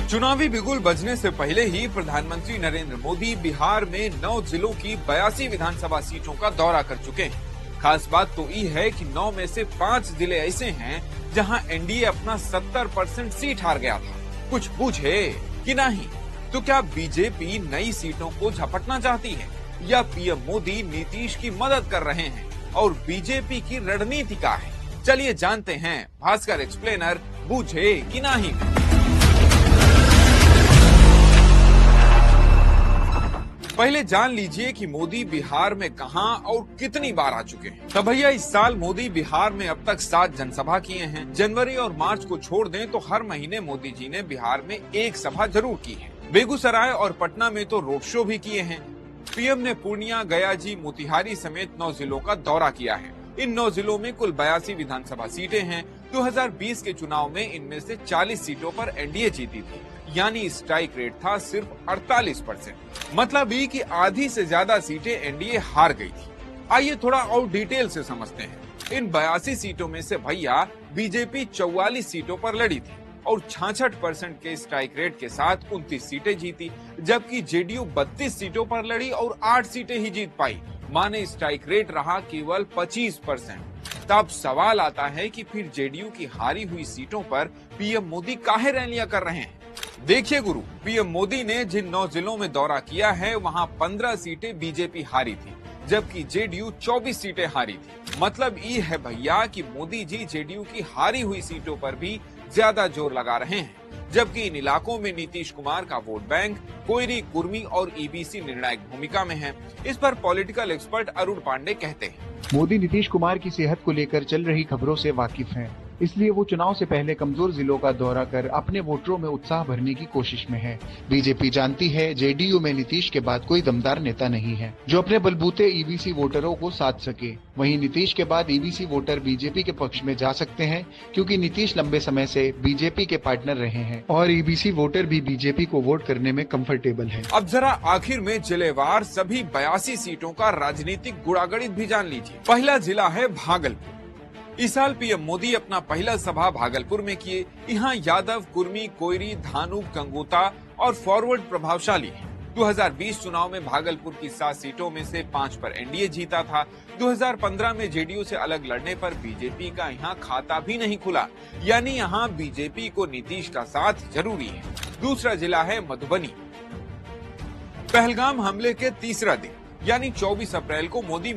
चुनावी बिगुल बजने से पहले ही प्रधानमंत्री नरेंद्र मोदी बिहार में 9 जिलों की 82 विधानसभा सीटों का दौरा कर चुके हैं। खास बात तो ये है कि 9 में से 5 जिले ऐसे हैं जहां एनडीए अपना 70% सीट हार गया था। कुछ पूछे कि नहीं, तो क्या बीजेपी नई सीटों को झपटना चाहती है या पीएम मोदी नीतीश की मदद कर रहे हैं और बीजेपी की रणनीति क्या है? चलिए जानते हैं भास्कर एक्सप्लेनर बूझे कि नहीं। पहले जान लीजिए कि मोदी बिहार में कहां और कितनी बार आ चुके हैं। तो भैया इस साल मोदी बिहार में अब तक 7 जनसभा किए हैं। जनवरी और मार्च को छोड़ दें तो हर महीने मोदी जी ने बिहार में एक सभा जरूर की है। बेगूसराय और पटना में तो रोड शो भी किए हैं। पीएम ने पूर्णिया, गया जी, मोतिहारी समेत 9 जिलों का दौरा किया है। इन 9 जिलों में कुल 82 विधानसभा सीटें हैं। 2020 के चुनाव में इनमें से 40 सीटों पर एनडीए जीती थी, यानी स्ट्राइक रेट था सिर्फ 48%। मतलब ये कि आधी से ज्यादा सीटें एनडीए हार गई थी। आइए थोड़ा और डिटेल से समझते हैं। इन 82 सीटों में से भैया बीजेपी 44 सीटों पर लड़ी थी और 66% के स्ट्राइक रेट के साथ 29 सीटें जीती, जबकि जेडीयू 32 सीटों पर लड़ी और 8 सीटें ही जीत पाई। माने स्ट्राइक रेट रहा केवल 25%। तब सवाल आता है कि फिर जेडीयू की हारी हुई सीटों पर पीएम मोदी काहे रैलियां कर रहे हैं? देखिए गुरु, पीएम मोदी ने जिन 9 जिलों में दौरा किया है वहां 15 सीटें बीजेपी हारी थी, जबकि जेडीयू 24 सीटें हारी थी। मतलब ये है भैया कि मोदी जी जेडीयू की हारी हुई सीटों पर भी ज्यादा जोर लगा रहे हैं, जबकि इन इलाकों में नीतीश कुमार का वोट बैंक कोयरी, कुर्मी और ईबीसी निर्णायक भूमिका में है। इस पर पॉलिटिकल एक्सपर्ट अरुण पांडे कहते हैं, मोदी नीतीश कुमार की सेहत को लेकर चल रही खबरों से वाकिफ हैं, इसलिए वो चुनाव से पहले कमजोर जिलों का दौरा कर अपने वोटरों में उत्साह भरने की कोशिश में है। बीजेपी जानती है जेडीयू में नीतीश के बाद कोई दमदार नेता नहीं है जो अपने बलबूते ईबीसी वोटरों को साध सके। वहीं नीतीश के बाद ईबीसी वोटर बीजेपी के पक्ष में जा सकते हैं, क्योंकि नीतीश लंबे समय से बीजेपी के पार्टनर रहे हैं और ईबीसी वोटर भी बीजेपी को वोट करने में कंफर्टेबल है। अब जरा आखिर में जिलेवार सभी 82 सीटों का राजनीतिक गुणागणित भी जान लीजिए। पहला जिला है भागलपुर। इस साल पीएम मोदी अपना पहला सभा भागलपुर में किए। यहाँ यादव, कुर्मी, कोयरी, धानु, गंगोता और फॉरवर्ड प्रभावशाली हैं। 2020 चुनाव में भागलपुर की 7 सीटों में से 5 पर एनडीए जीता था। 2015 में जेडीयू से अलग लड़ने पर बीजेपी का यहाँ खाता भी नहीं खुला, यानी यहाँ बीजेपी को नीतीश का साथ जरूरी है। दूसरा जिला है मधुबनी। पहलगाम हमले के तीसरा दिन यानी 24 अप्रैल को मोदी